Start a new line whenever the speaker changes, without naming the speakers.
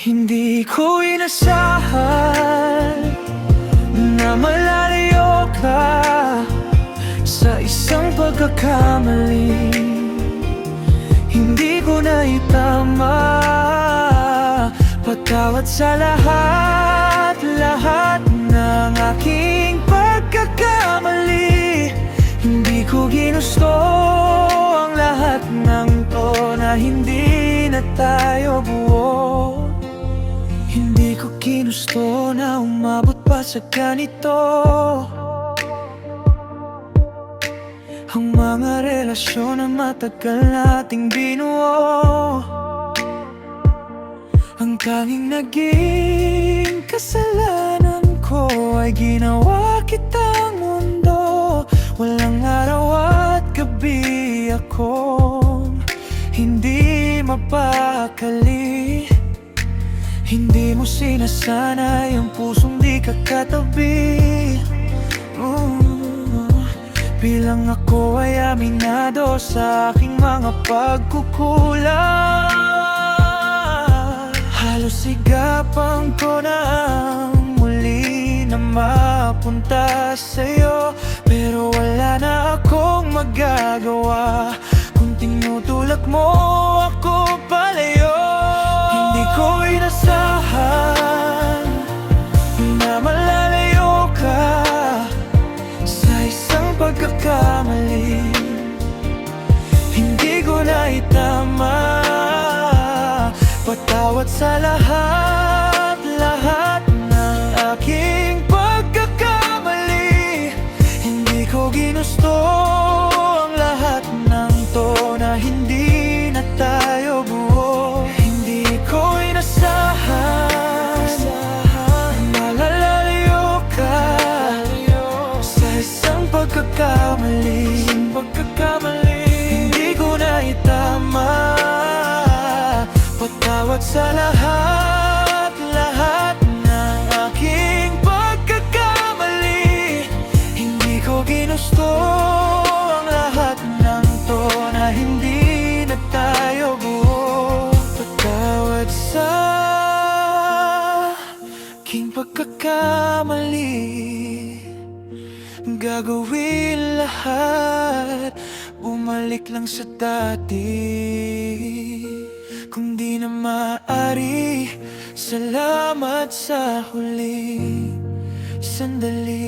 Hindi ko inasahan na malalayo ka sa isang pagkakamali. Hindi ko na itama. Patawad sa lahat ng aking pagkakamali. Hindi ko ginusto ang lahat ng to na hindi na tayo buo. Hindi ko ginusto na umabot pa sa ganito. Ang mga relasyon na matagal nating binuo. Ang tanging naging kasalanan ko ay ginawa kitang mundo. Walang araw at gabi akong hindi mapakali. Hindi mo sinasanay ang pusong di kakatabi. Bilang ako ay aminado sa aking mga pagkukulang. Halos sigapan ko na ang muli na mapunta sa'yo, pero wala na akong magagawa kung tinutulak mo ako palayo. Hindi ko inasahan na malalayo ka sa isang pagkakamali. Hindi ko na itama. Patawad sa lahat ng aking pagkakamali. Hindi ko ginusto ang lahat ng to na hindi na tayo buo. Hindi ko inasahan malalayo ka sa isang pagkakamali. Hindi ko na itama. Patawad sa lahat ng aking pagkakamali. Hindi ko ginusto ang lahat ng to na hindi na tayo buo. Patawad sa aking pagkakamali. Gagawin lahat, bumalik lang sa dati. Kung di na maaari, salamat sa huli sandali.